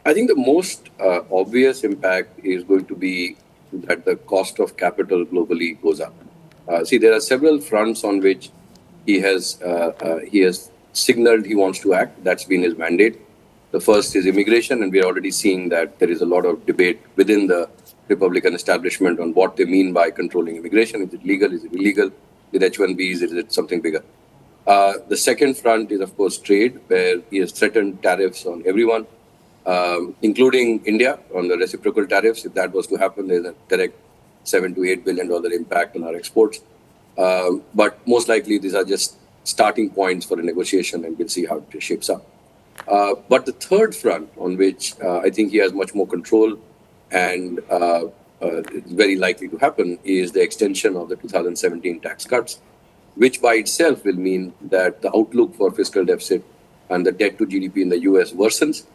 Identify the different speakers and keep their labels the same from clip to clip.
Speaker 1: I think the most obvious impact is going to be that the cost of capital globally goes up. See, there are several fronts on which he has signaled he wants to act. That's been his mandate. The first is immigration, and we're already seeing that there is a lot of debate within the Republican establishment on what they mean by controlling immigration. Is it legal? Is it illegal? With H-1Bs, is it something bigger? The second front is, of course, trade, where he has threatened tariffs on everyone, including India on the reciprocal tariffs. If that was to happen, there's a direct $7 to $8 billion impact on our exports. But most likely, these are just starting points for a negotiation, and we'll see how it shapes up. But the third front on which I think he has much more control and it's very likely to happen is the extension of the 2017 tax cuts, which by itself will mean that the outlook for fiscal deficit and the debt to GDP in the US worsens.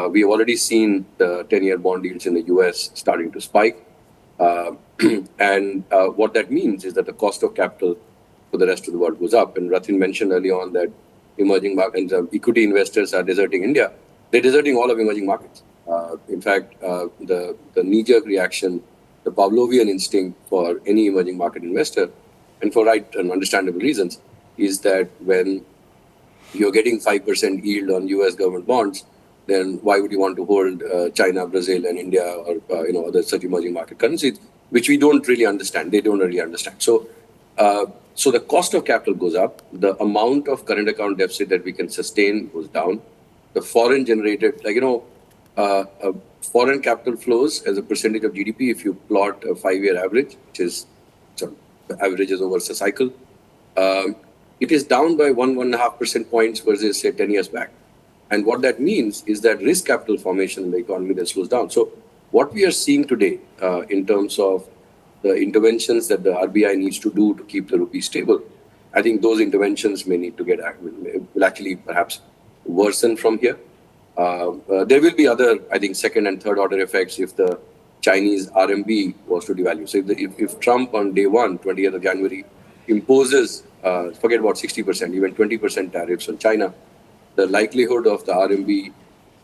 Speaker 1: We have already seen the 10-year bond yields in the US starting to spike. And what that means is that the cost of capital for the rest of the world goes up. And Rathin mentioned early on that emerging markets, equity investors are deserting India. They're deserting all of emerging markets. In fact, the knee-jerk reaction, the Pavlovian instinct for any emerging market investor, and for right and understandable reasons, is that when you're getting 5% yield on US government bonds, then why would you want to hold China, Brazil, and India, or other such emerging market currencies, which we don't really understand. They don't really understand. So the cost of capital goes up. The amount of current account deficit that we can sustain goes down. The foreign generated, foreign capital flows as a percentage of GDP, if you plot a 5-year average, which is the averages over a cycle, it is down by 1.5% points versus, say, 10 years back. And what that means is that risk capital formation in the economy then slows down. So what we are seeing today in terms of the interventions that the RBI needs to do to keep the rupee stable, I think those interventions may need to will actually perhaps worsen from here. There will be other, I think, second and third order effects if the Chinese RMB was to devalue. So if Trump on day one, 20th of January, imposes, forget about 60%, even 20% tariffs on China, the likelihood of the RMB,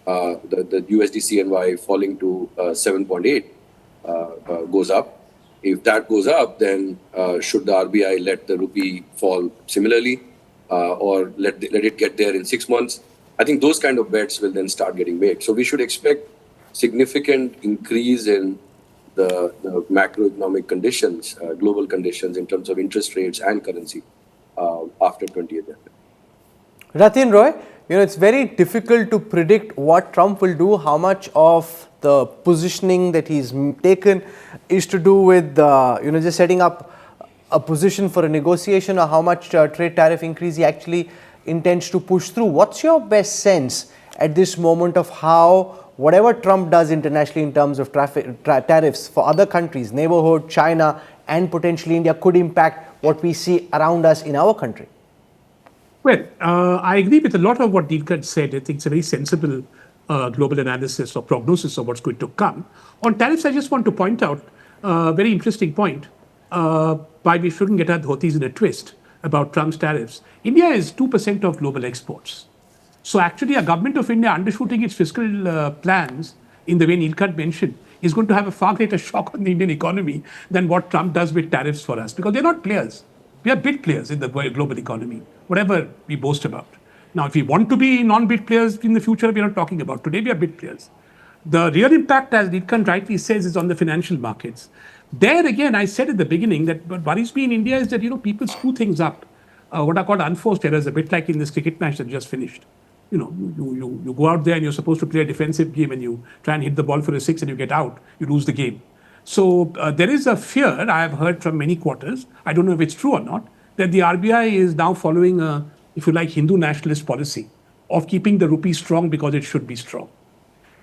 Speaker 1: the USD CNY falling to 7.8 goes up. If that goes up, then should the RBI let the rupee fall similarly or let it get there in 6 months? I think those kind of bets will then start getting made. So we should expect significant increase in the macroeconomic conditions, global conditions in terms of interest rates and currency after 20th January.
Speaker 2: Rathin Roy, it's very difficult to predict what Trump will do, how much of the positioning that he's taken is to do with, just setting up a position for a negotiation, or how much trade tariff increase he actually intends to push through. What's your best sense at this moment of how whatever Trump does internationally in terms of tariffs for other countries, neighborhood, China, and potentially India, could impact what we see around us in our country?
Speaker 3: Well, I agree with a lot of what Neelkanth said. I think it's a very sensible global analysis or prognosis of what's going to come. On tariffs, I just want to point out a very interesting point why we shouldn't get our dhotis in a twist about Trump's tariffs. India is 2% of global exports. So actually, a government of India undershooting its fiscal plans in the way Neelkanth mentioned is going to have a far greater shock on the Indian economy than what Trump does with tariffs for us, because they're not players. We are big players in the global economy, whatever we boast about. Now, if we want to be non-big players in the future, we're not talking about. Today, we are big players. The real impact, as Neelkanth rightly says, is on the financial markets. There again, I said at the beginning that what worries me in India is that, people screw things up. What are called unforced errors, a bit like in this cricket match that just finished. You go out there and you're supposed to play a defensive game and you try and hit the ball for a 6 and you get out, you lose the game. So there is a fear, I have heard from many quarters, I don't know if it's true or not, that the RBI is now following a, if you like, Hindu nationalist policy of keeping the rupee strong because it should be strong.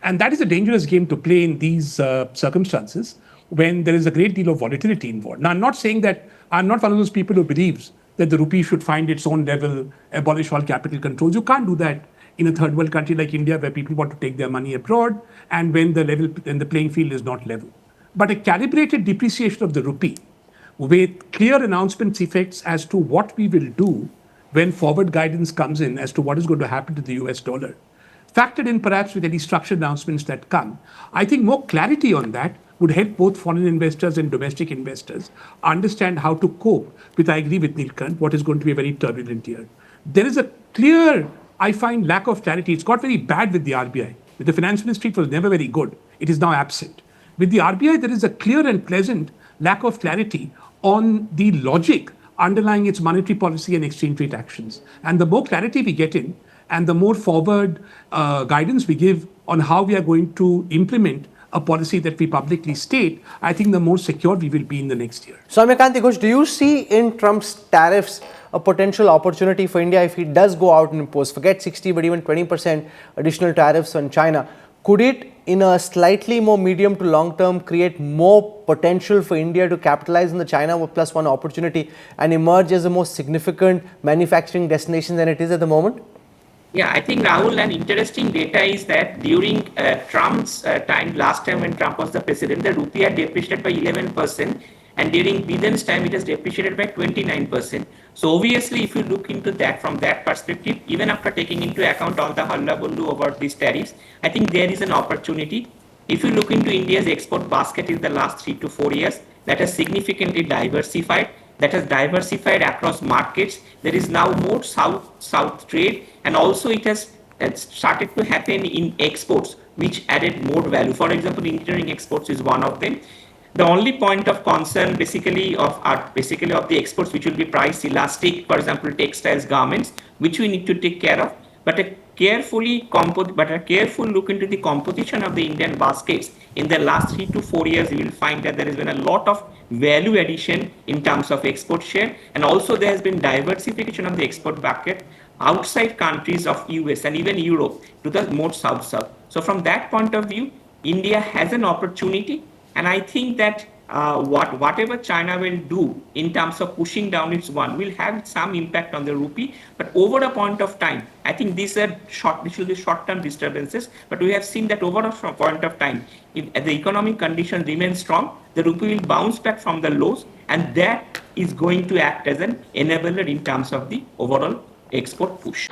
Speaker 3: And that is a dangerous game to play in these circumstances when there is a great deal of volatility involved. Now, I'm not saying that I'm not one of those people who believes that the rupee should find its own level, abolish all capital controls. You can't do that in a third world country like India, where people want to take their money abroad and when the playing field is not level. But a calibrated depreciation of the rupee with clear announcements effects as to what we will do when forward guidance comes in as to what is going to happen to the US dollar factored in perhaps with any structured announcements that come. I think more clarity on that would help both foreign investors and domestic investors understand how to cope with, I agree with Neelkanth, what is going to be a very turbulent year. There is a clear, I find, lack of clarity. It's got very bad with the RBI. With the finance ministry, it was never very good. It is now absent. With the RBI, there is a clear and pleasant lack of clarity on the logic underlying its monetary policy and exchange rate actions. And the more clarity we get in, and the more forward guidance we give on how we are going to implement a policy that we publicly state, I think the more secure we will be in the next year.
Speaker 2: Soumya Kanti Ghosh, do you see in Trump's tariffs a potential opportunity for India if he does go out and impose, forget 60 but even 20% additional tariffs on China? Could it, in a slightly more medium to long term, create more potential for India to capitalize on the China plus one opportunity and emerge as a more significant manufacturing destination than it is at the moment?
Speaker 4: Yeah, I think, Rahul, an interesting data is that during Trump's time, last time when Trump was the president, the rupee had depreciated by 11%, and during Biden's time, it has depreciated by 29%. So obviously, if you look into that from that perspective, even after taking into account all the hullabaloo about these tariffs, I think there is an opportunity. If you look into India's export basket in the last 3 to 4 years, that has significantly diversified. That has diversified across markets. There is now more south trade, and also it has started to happen in exports, which added more value. For example, engineering exports is one of them. The only point of concern basically of the exports, which will be price elastic, for example, textiles, garments, which we need to take care of. But a careful look into the composition of the Indian baskets in the last 3 to 4 years, you will find that there has been a lot of value addition in terms of export share, and also there has been diversification of the export bucket outside countries of US and even Europe to the more south. So from that point of view, India has an opportunity, and I think that whatever China will do in terms of pushing down its yuan will have some impact on the rupee. But over a point of time, I think these will be short-term disturbances. But we have seen that over a point of time, if the economic conditions remain strong, the rupee will bounce back from the lows, and that is going to act as an enabler in terms of the overall export push.